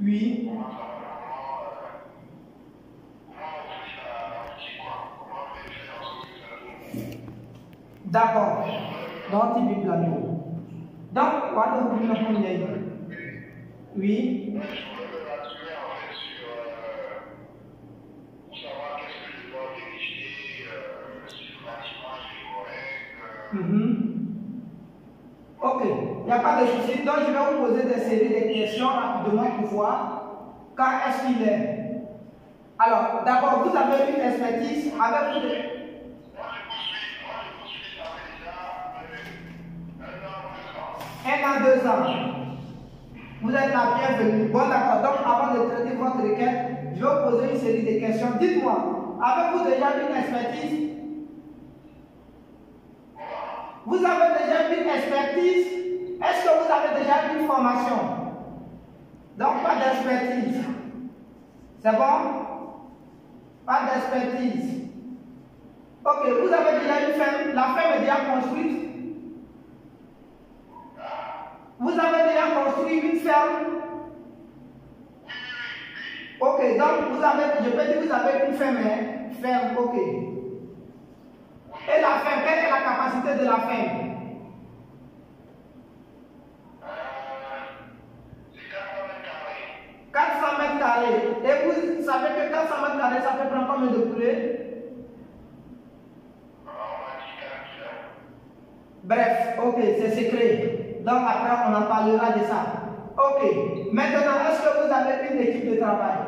Oui. D'accord. Donc, tu vis plateau. Donc, voilà, vous voulez combien? Oui. Ok, il n'y a pas de souci. Donc, je vais vous poser des séries de questions rapidement pour voir quand est-ce qu'il est. Alors, d'abord, vous avez une expertise avec vous. Un an, 2 ans. Vous êtes la bienvenue. Bon, d'accord. Donc, avant de traiter votre requête, je vais vous poser une série de questions. Dites-moi, avez-vous déjà une expertise? Vous avez déjà une expertise? Est-ce que vous avez déjà une formation? Donc, pas d'expertise. C'est bon? Pas d'expertise. Ok, vous avez déjà une ferme? La ferme est déjà construite? Vous avez déjà construit une ferme? Ok, donc vous avez, je peux dire que vous avez une ferme, hein? Ferme, ok. Et la ferme, quelle est la capacité de la ferme? C'est 400 mètres carrés. Et vous savez que 400 mètres carrés, ça peut prendre combien de poulets? Bref, ok, c'est secret. Donc après, on en parlera de ça. Ok, maintenant, est-ce que vous avez une équipe de travail?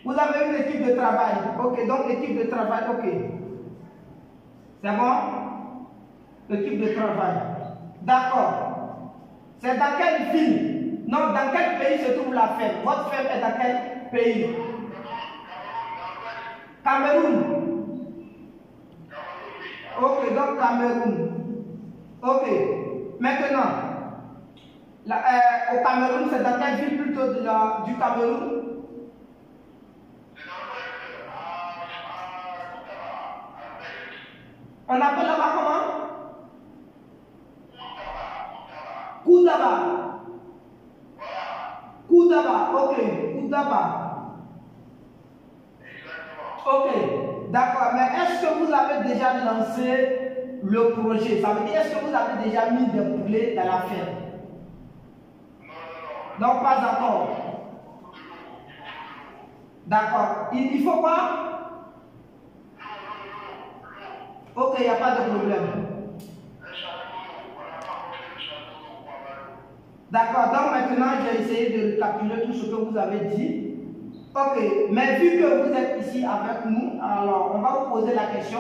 Vous avez une équipe de travail. Ok, donc équipe de travail, ok. C'est bon? Équipe de travail. D'accord. C'est dans quelle ville? Non, dans quel pays se trouve la ferme? Votre ferme est dans quel pays? Cameroun. Ok, donc Cameroun. Ok. Maintenant, au Cameroun, c'est dans quelle ville plutôt du Cameroun? On appelle là-bas comment? Koudaba. Koudaba, ok. Koudaba. Ok, d'accord. Mais est-ce que vous avez déjà lancé le projet? Ça veut dire, est-ce que vous avez déjà mis des poulets dans la ferme? Non, pas encore. D'accord. Il faut quoi? Ok, il n'y a pas de problème. D'accord, donc maintenant j'ai essayé de récapituler tout ce que vous avez dit. Ok, mais vu que vous êtes ici avec nous, alors on va vous poser la question.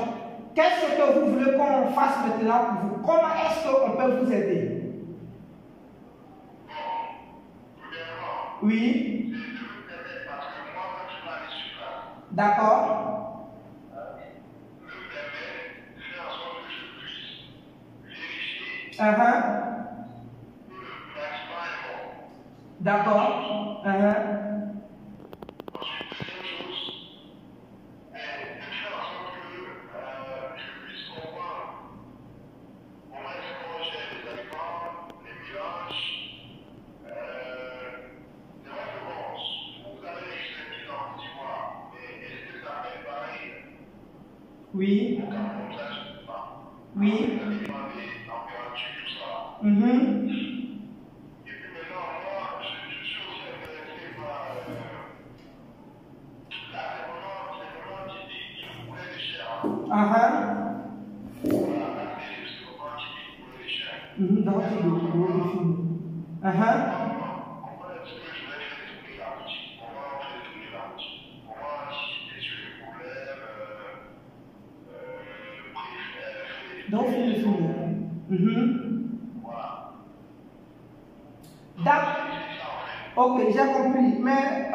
Qu'est-ce que vous voulez qu'on fasse maintenant pour vous? Comment est-ce qu'on peut vous aider? Oui. D'accord. D'accord. Oui. Oui. Donc, ok, j'ai compris. Mais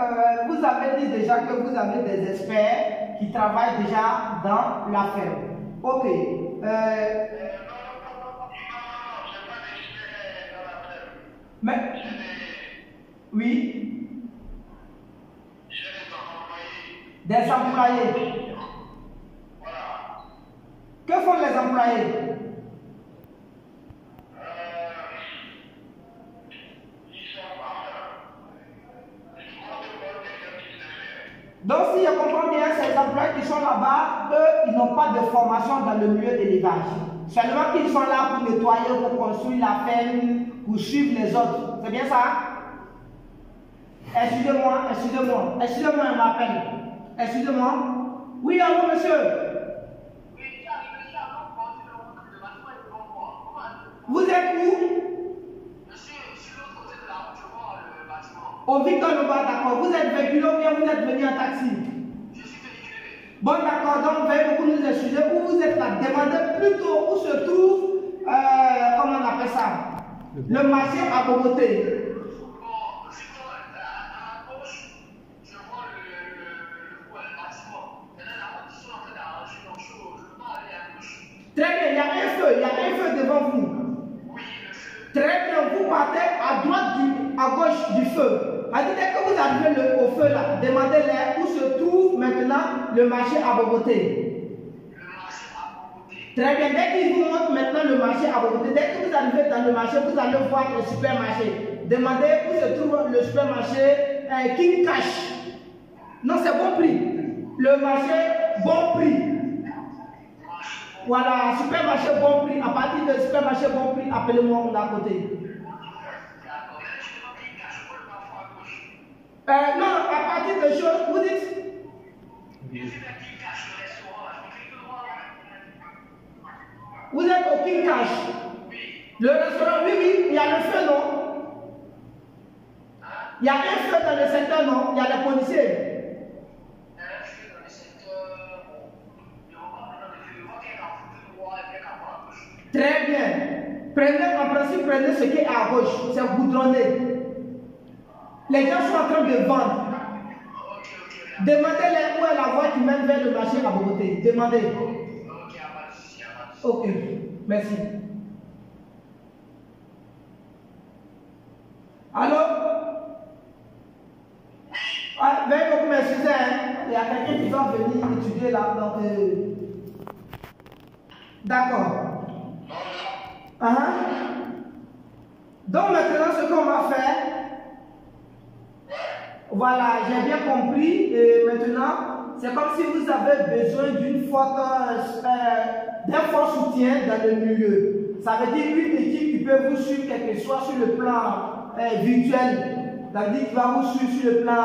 vous avez dit déjà que vous avez des experts qui travaillent déjà dans la ferme. Ok. Mais, oui. Des employés. Que font les employés? formation dans le milieu d'élevage. Seulement qu'ils sont là pour nettoyer, pour construire la ferme, pour suivre les autres. C'est bien ça? Excusez-moi, elle m'appelle. Excusez-moi. Oui, allô, monsieur. Vous êtes où? Monsieur, sur l'autre côté de la route, je vois le bâtiment. Au Victor Loba, d'accord. Vous êtes véhiculé ou bien vous êtes venu en taxi? Je suis véhiculé. Bon, d'accord. Donc, veuillez beaucoup nous excuser. Où vous êtes là? Demandez plutôt où se trouve, comment on appelle ça? Le marché à Boboté. Bon, plutôt à gauche, je vois le bâtiment. Maintenant, la route, ils sont en train d'arranger, donc je ne peux pas aller à gauche. Très bien, il y a un feu devant vous. Oui, le feu. Très bien, vous partez à droite, à gauche du feu. Dès que vous arrivez au feu là, demandez-leur où se trouve maintenant le marché à Boboté. Le marché à Boboté. Très bien, dès qu'ils vous montrent maintenant le marché à Boboté, dès que vous arrivez dans le marché, vous allez voir le supermarché. Demandez où se trouve le supermarché King Cash. Non, c'est bon prix. Le marché bon prix. Voilà, supermarché bon prix. À partir de supermarché bon prix, appelez-moi, on est à côté. Non, à partir de choses, vous dites. Vous êtes au King Cash. Le restaurant, oui, il y a le feu, non? Il y a un feu dans le secteur, non? Il y a les policiers. Très bien. Prenez, en principe, prenez ce qui est à gauche. C'est goudronné. Les gens sont en train de vendre. Demandez-leur où est la voie qui mène vers le marché à Boboté. Demandez. Ok, merci. Allô? Ah, veuillez beaucoup m'excuser, hein. Il y a quelqu'un qui va venir étudier là. Donc, d'accord. Donc maintenant, ce qu'on va faire, voilà, j'ai bien compris. Et maintenant, c'est comme si vous avez besoin d'un fort soutien dans le milieu. Ça veut dire une équipe qui peut vous suivre, quel que soit sur le plan virtuel, c'est-à-dire qui va vous suivre sur le plan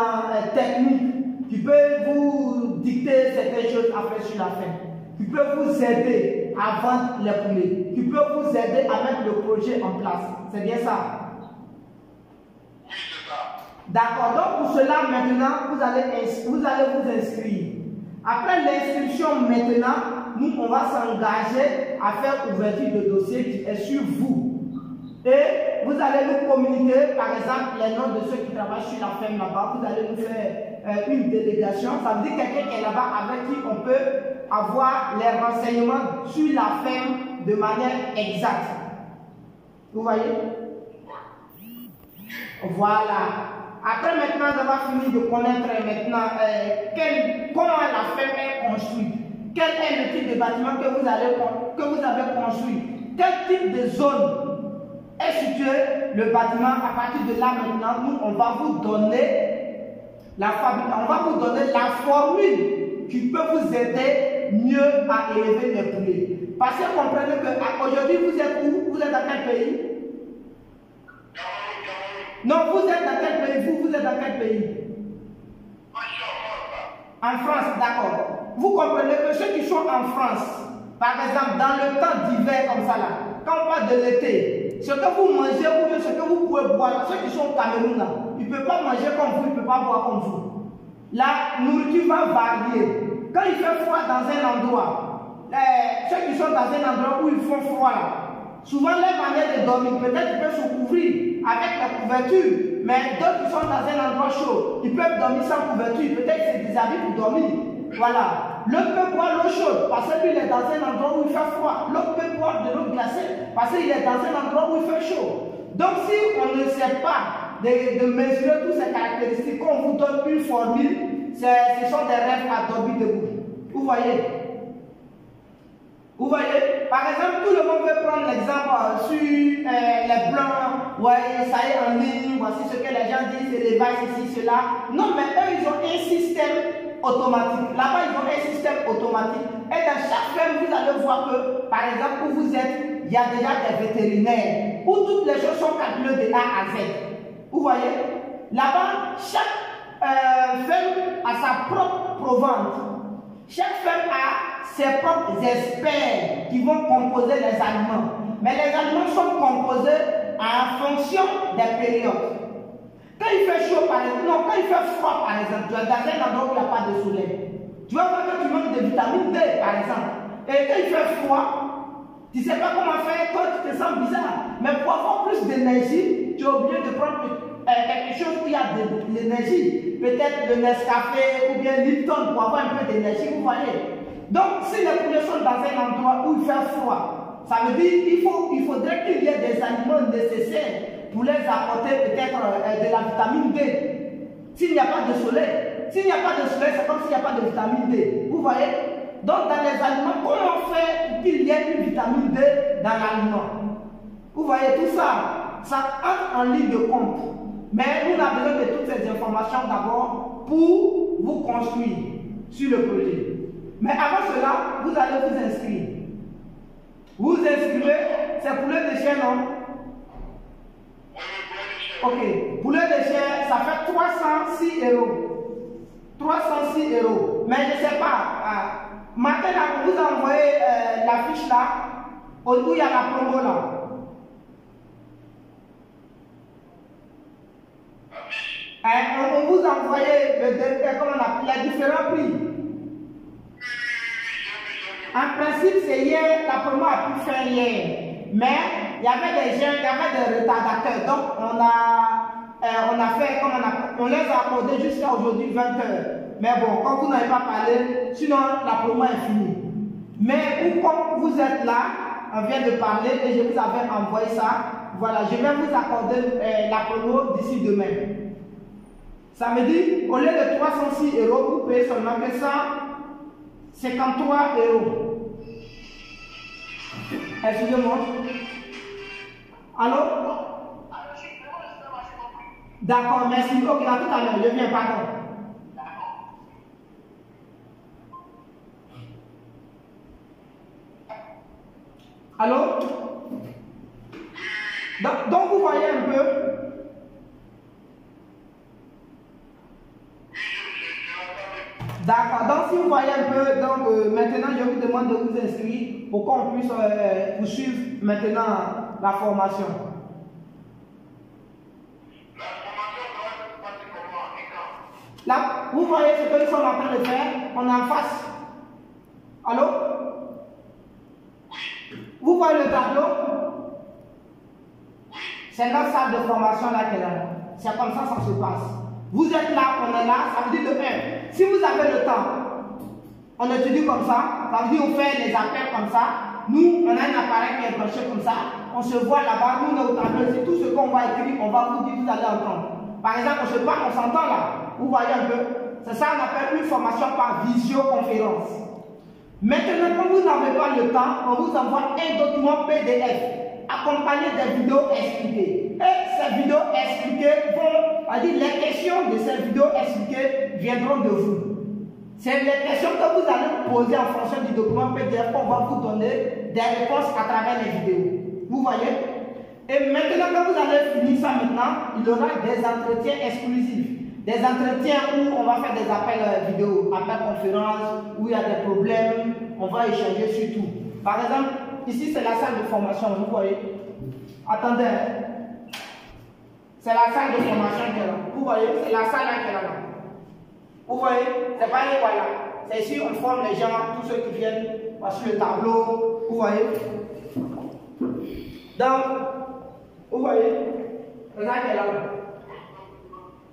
technique, qui peut vous dicter certaines choses à faire sur la ferme, qui peut vous aider à vendre les poulets, qui peut vous aider à mettre le projet en place. C'est bien ça? D'accord, donc pour cela maintenant, vous allez vous inscrire. Après l'inscription maintenant, nous on va s'engager à faire ouverture de dossier qui est sur vous. Et vous allez nous communiquer par exemple les noms de ceux qui travaillent sur la ferme là-bas. Vous allez nous faire une délégation. Ça veut dire quelqu'un qui est là-bas avec qui on peut avoir les renseignements sur la ferme de manière exacte. Vous voyez? Voilà. Après maintenant d'avoir fini de connaître maintenant comment la ferme est construite, quel est le type de bâtiment que vous avez construit, quel type de zone est situé le bâtiment, à partir de là maintenant, nous on va vous donner la formule qui peut vous aider mieux à élever les poulets. Parce que comprenez qu'aujourd'hui vous êtes où? Vous êtes dans quel pays? Non, vous êtes dans quel pays? Vous êtes dans quel pays? En France, d'accord. Vous comprenez que ceux qui sont en France, par exemple, dans le temps d'hiver comme ça là, quand on parle de l'été, ce que vous mangez ou bien ce que vous pouvez boire, ceux qui sont au Cameroun là, ils ne peuvent pas manger comme vous, ils ne peuvent pas boire comme vous. La nourriture va varier. Quand il fait froid dans un endroit, ceux qui sont dans un endroit où il fait froid là, souvent leur manière de dormir, peut-être ils peuvent se couvrir avec la couverture, mais d'autres qui sont dans un endroit chaud, ils peuvent dormir sans couverture, peut-être c'est des habits pour dormir. Voilà. L'autre peut boire l'eau chaude parce qu'il est dans un endroit où il fait froid. L'autre peut boire de l'eau glacée parce qu'il est dans un endroit où il fait chaud. Donc si on ne sait pas de mesurer toutes ces caractéristiques, qu'on vous donne une formule, ce sont des rêves à dormir debout. Vous voyez? Vous voyez? Par exemple, tout le monde veut prendre l'exemple sur les blancs. Ouais, ça y est en ligne, voici ce que les gens disent, c'est les vaches ici, cela. Non, mais eux, ils ont un système automatique. Là-bas, ils ont un système automatique Et dans chaque ferme, vous allez voir que, par exemple, où vous êtes, il y a déjà des vétérinaires, où toutes les choses sont calculées de A à Z. Vous voyez? Là-bas, chaque ferme a sa propre provence. Chaque ferme a ses propres experts qui vont composer les aliments. Mais les aliments sont composés en fonction des périodes. Quand il fait chaud, par exemple, non, quand il fait froid, par exemple, tu es dans un endroit où il n'y a pas de soleil. Tu vas voir que tu manques de vitamine D, par exemple. Et quand il fait froid, tu ne sais pas comment faire quand tu te sens bizarre. Mais pour avoir plus d'énergie, tu es obligé de prendre quelque chose où il y a de l'énergie. Peut-être le Nescafé ou bien Lipton pour avoir un peu d'énergie, vous voyez. Donc, si les poulets sont dans un endroit où il fait froid, ça veut dire qu'il faudrait qu'il y ait des aliments nécessaires pour les apporter peut-être de la vitamine D. S'il n'y a pas de soleil, c'est comme s'il n'y a pas de vitamine D. Vous voyez? Donc dans les aliments, comment faire pour qu'il y ait une vitamine D dans l'aliment? Vous voyez tout ça? Ça entre en ligne de compte. Mais nous avons besoin de toutes ces informations d'abord pour vous construire sur le projet. Mais avant cela, vous allez vous inscrire. Vous inscrivez, c'est poulet de chien, non? Ok, poulet de chien, ça fait 306 €. 306 €. Mais je ne sais pas. Maintenant, vous envoyez la fiche là, où il y a la promo là. On vous envoyait les différents prix. En principe, c'est hier, la promo a pu faire hier. Mais il y avait des gens, il y avait des retardateurs. Donc, on les a accordés jusqu'à aujourd'hui 20 h. Mais bon, quand vous n'avez pas parlé, sinon la promo est finie. Mais comme vous êtes là, on vient de parler et je vous avais envoyé ça. Voilà, je vais vous accorder la promo d'ici demain. Ça me dit, au lieu de 306 €, vous payez seulement 153 €. Excusez-moi. Allô? D'accord, merci. Ok, à tout à l'heure, je viens, pardon. Allô? Donc vous voyez un peu. D'accord, donc si vous voyez un peu, donc maintenant je vous demande de vous inscrire pour qu'on puisse poursuivre maintenant la formation. La formation doit se passer comment et quand? Là, vous voyez ce que nous sommes en train de faire, on est en face. Allô? Vous voyez le tableau? C'est notre salle de formation là qu'elle est. C'est comme ça se passe. Vous êtes là, on est là, ça veut dire de même. Si vous avez le temps, on étudie comme ça veut dire on fait les appels comme ça. Nous, on a un appareil qui est branché comme ça. On se voit là-bas, nous, on est au tableau. C'est tout ce qu'on va écrire, on va vous dire, vous allez entendre. Par exemple, on se parle, on s'entend là. Vous voyez un peu? C'est ça qu'on appelle une formation par visioconférence. Maintenant, quand vous n'avez pas le temps, on vous envoie un document PDF accompagné des vidéos expliquées. Et ces vidéos expliquées vont, les questions de ces vidéos expliquées viendront de vous. C'est les questions que vous allez poser en fonction du document PDF qu'on va vous donner des réponses à travers les vidéos. Vous voyez? Et maintenant, quand vous allez finir ça maintenant, il y aura des entretiens exclusifs. Des entretiens où on va faire des appels vidéo, appels conférences, où il y a des problèmes, on va échanger sur tout. Par exemple, ici c'est la salle de formation, vous voyez? Attendez. C'est la salle de formation qui est là. Vous voyez? C'est la salle là qui est là. Vous voyez? C'est pas les voilà. C'est ici on forme les gens, tous ceux qui viennent sur le tableau. Vous voyez? Donc, vous voyez? C'est ça qui est là.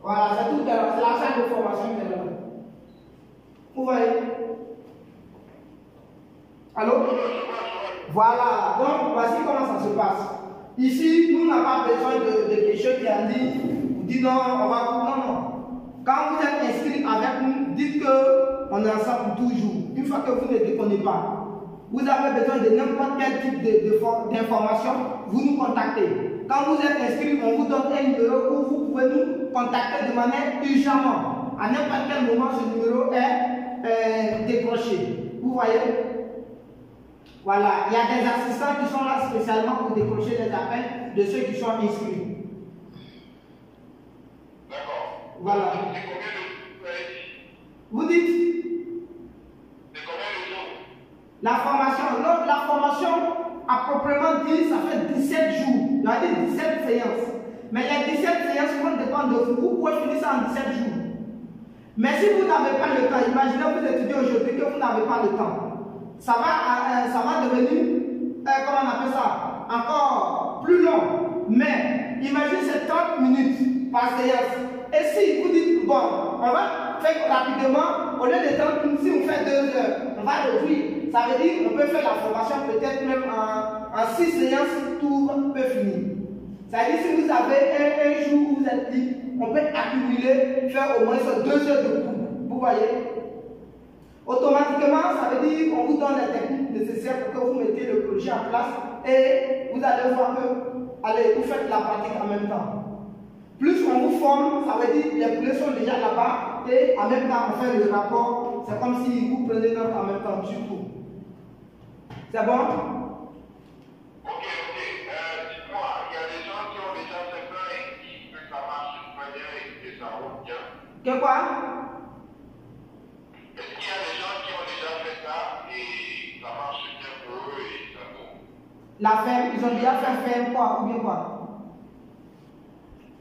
Voilà, c'est tout, c'est la salle de formation qui est là. Vous voyez? Allô? Voilà, donc voici comment ça se passe. Ici, nous n'avons pas besoin de quelque chose qui a dit, vous dites non, on va vous. Non, non. Quand vous êtes inscrit avec nous, dites qu'on est ensemble toujours. Une fois que vous ne déconnez pas, vous avez besoin de n'importe quel type d'information, vous nous contactez. Quand vous êtes inscrit, on vous donne un numéro où vous pouvez nous contacter de manière urgemment. À n'importe quel moment, ce numéro est décroché. Vous voyez? Voilà, il y a des assistants qui sont là spécialement pour décrocher les appels de ceux qui sont inscrits. D'accord. Voilà. C'est combien de jours vous avez dit? Vous dites? C'est combien de jours? La formation, non, la formation, à proprement dit, ça fait 17 jours. Il y a dit 17 séances. Mais les 17 séances vont dépendre de vous. Vous pouvez finir ça en 17 jours. Mais si vous n'avez pas le temps, imaginez que vous étudiez aujourd'hui que vous n'avez pas le temps. Ça va devenir, comment on appelle ça, encore plus long. Mais imaginez c'est 30 minutes par séance. Et si vous dites, bon, on va faire rapidement, au lieu de 30 minutes, si on fait 2 heures, on va réduire. Ça veut dire qu'on peut faire la formation peut-être même en 6 séances, tout peut finir. Ça veut dire si vous avez un jour où vous êtes libre, on peut accumuler, faire au moins 2 heures de cours. Vous voyez? Automatiquement, ça veut dire qu'on vous donne les techniques nécessaires pour que vous mettiez le projet en place et vous allez voir que, allez, vous faites la pratique en même temps. Plus on vous forme, ça veut dire les clés sont déjà là-bas et en même temps on fait le rapport. C'est comme si vous prenez note en même temps, surtout. C'est bon? Ok. Dites-moi, il y a des gens qui ont déjà fait ça et qui disent que ça marche très bien et que ça roule bien. Que quoi? Est-ce qu'il y a des gens qui ont déjà fait ça et ça marche bien pour eux et ça roule? La ferme, ils ont déjà fait quoi? Ou bien quoi?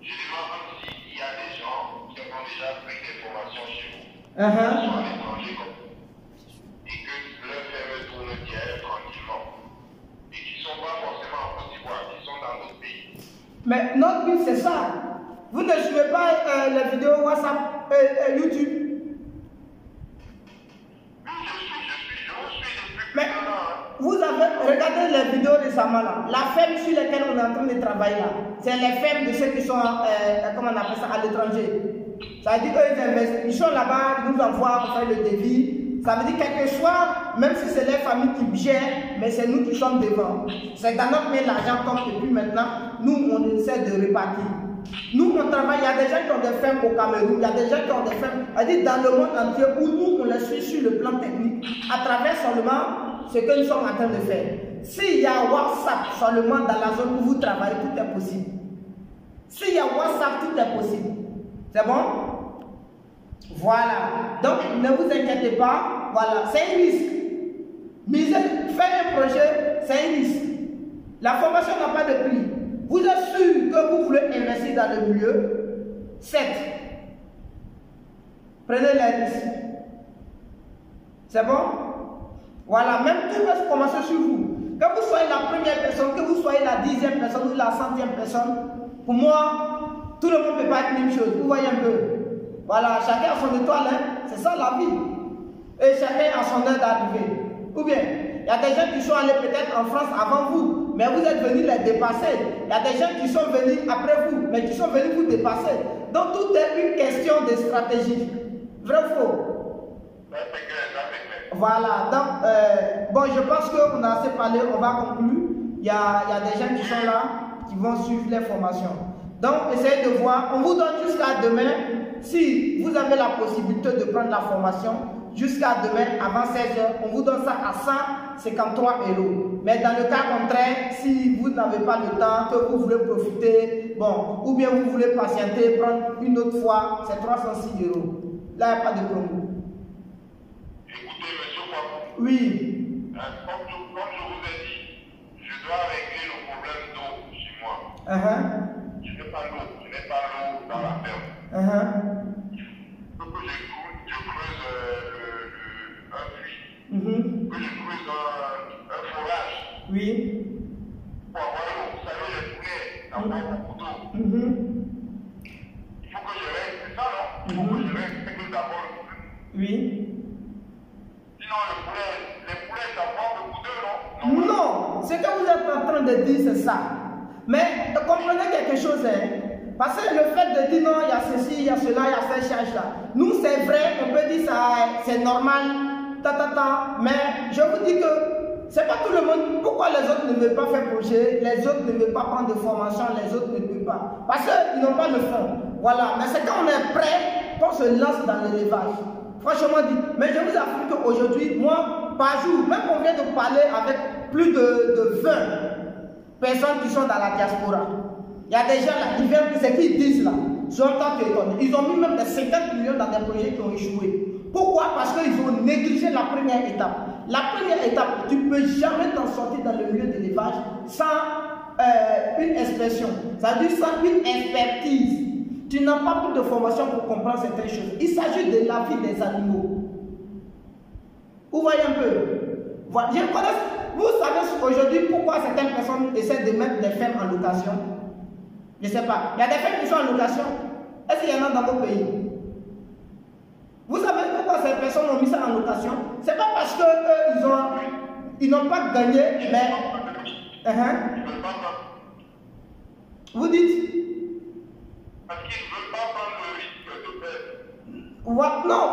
Je demande s'il y a des gens qui ont déjà pris des formations chez vous, qui Uh-huh. sont à l'étranger comme vous, et que leur ferme tourne bien tranquillement, et qui ne sont pas forcément en Côte d'Ivoire, qui sont dans d'autres pays. Mais notre but c'est ça. Vous ne suivez pas les vidéos WhatsApp et YouTube. Oui, je vous suis depuis Mais plus d'un an. vous avez regardé les vidéos récemment là. La ferme sur laquelle on est en train de travailler là, c'est les fermes de ceux qui sont, comment on appelle ça, à l'étranger. Ça veut dire qu'ils investissent, ils sont là-bas, ils nous envoient, on fait le devis. Ça veut dire quel que soit, même si c'est les familles qui gèrent, mais c'est nous qui sommes devant. C'est dans notre main l'argent comme depuis maintenant, nous on essaie de répartir. Nous on travaille, il y a des gens qui ont des fermes au Cameroun, il y a des gens qui ont des fermes, c'est-à-dire dans le monde entier où nous on les suit sur le plan technique, à travers seulement ce que nous sommes en train de faire. S'il y a WhatsApp seulement dans la zone où vous travaillez, tout est possible. S'il y a WhatsApp, tout est possible. C'est bon? Voilà. Donc, ne vous inquiétez pas. Voilà. C'est un risque. Faire un projet, c'est un risque. La formation n'a pas de prix. Vous êtes sûr que vous voulez investir dans le milieu? 7. Prenez les risques. C'est bon? Voilà. Même tout va commencer sur vous. Que vous soyez la première personne, que vous soyez la 10e personne ou la 100e personne, pour moi, tout le monde ne peut pas être la même chose. Vous voyez un peu? Voilà, chacun a son étoile, hein? C'est ça la vie. Et chacun a son heure d'arrivée. Ou bien, il y a des gens qui sont allés peut-être en France avant vous, mais vous êtes venus les dépasser. Il y a des gens qui sont venus après vous, mais qui sont venus vous dépasser. Donc tout est une question de stratégie. Vrai ou faux? Voilà, donc, bon, je pense qu'on a assez parlé, on va conclure. Il y a des gens qui sont là, qui vont suivre les formations. Donc, essayez de voir. On vous donne jusqu'à demain. Si vous avez la possibilité de prendre la formation, jusqu'à demain, avant 16h, on vous donne ça à 153 €. Mais dans le cas contraire, si vous n'avez pas le temps, que vous voulez profiter, bon, ou bien vous voulez patienter, prendre une autre fois, c'est 306 €. Là, il n'y a pas de promo. Écoutez, monsieur Kwapou. Oui. Comme je vous ai dit, je dois régler le problème d'eau chez moi. Je n'ai pas l'eau dans la ferme. Il faut que je creuse un puits, que je creuse un forage. Oui. Pour avoir l'eau. Vous savez, les poulets, ça prend beaucoup d'eau. Il faut que je règle, c'est ça, non? Il faut que je règle d'abord le problème. Oui. Sinon, les poulets, ça prend beaucoup d'eau, non? Non, ce que vous êtes en train de dire, c'est ça. Mais comprenez quelque chose, hein. Parce que le fait de dire non, il y a ceci, il y a cela, il y a cette charge-là. Nous, c'est vrai, on peut dire ça, c'est normal, mais je vous dis que c'est pas tout le monde. Pourquoi les autres ne veulent pas faire projet, les autres ne veulent pas prendre de formation, les autres ne veulent pas? Parce qu'ils n'ont pas le fond. Voilà, mais c'est quand on est prêt qu'on se lance dans l'élevage. Franchement dit, mais je vous affirme qu'aujourd'hui, moi, par jour, même qu'on vient de parler avec plus de 20 personnes qui sont dans la diaspora. Il y a des gens là, ils viennent, c'est qu'ils disent là, j'entends qu'ils ils ont mis même des 50 millions dans des projets qui ont échoué. Pourquoi? Parce qu'ils ont négligé la première étape. La première étape, tu ne peux jamais t'en sortir dans le milieu de l'élevage sans une expression, c'est-à-dire sans une expertise. Tu n'as pas plus de formation pour comprendre certaines choses. Il s'agit de la vie des animaux. Vous voyez un peu? Voilà. Je connais, vous savez aujourd'hui pourquoi certaines personnes essaient de mettre des fermes en location? Je ne sais pas. Il y a des fermes qui sont en location. Est-ce qu'il y en a dans vos pays? Vous savez pourquoi ces personnes ont mis ça en location? Ce n'est pas parce qu'ils n'ont pas gagné, mais... Vous dites? Parce qu'ils ne veulent pas prendre le risque de perdre. Non,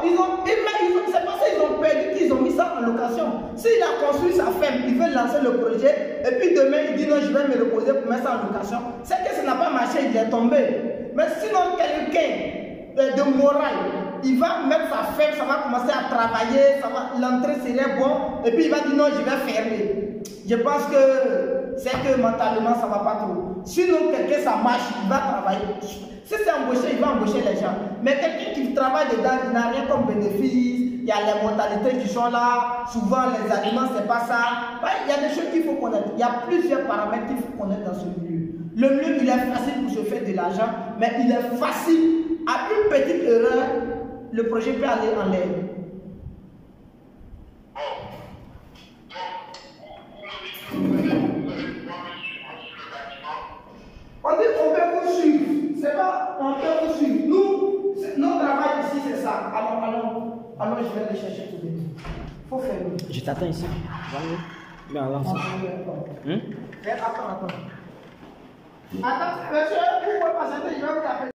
c'est parce qu'ils ont perdu qu'ils ont mis ça en location. S'il a construit sa ferme, il veut lancer le projet, et puis demain il dit non, je vais me reposer pour mettre ça en location. C'est que ça n'a pas marché, il est tombé. Mais sinon, quelqu'un de moral, il va mettre sa ferme, ça va commencer à travailler, l'entrée serait bon, et puis il va dire non, je vais fermer. Je pense que c'est que mentalement ça ne va pas trop. Sinon, quelqu'un ça marche, il va travailler. Si c'est embauché, il va embaucher les gens. Mais quelqu'un qui travaille dedans, il n'a rien comme bénéfice. Il y a les mortalités qui sont là. Souvent, les aliments, c'est pas ça. Il y a des choses qu'il faut connaître. Il y a plusieurs paramètres qu'il faut connaître dans ce milieu. Le milieu, il est facile pour se faire de l'argent, mais il est facile. À une petite erreur, le projet peut aller en l'air. On dit on peut vous suivre. C'est pas on peut vous suivre. Nous, notre travail ici, c'est ça. Allons, je vais aller chercher tout de suite. Il faut faire. Je t'attends ici. Bien, avance. Attends. Attends, monsieur, vous pouvez passer, je vais vous appeler.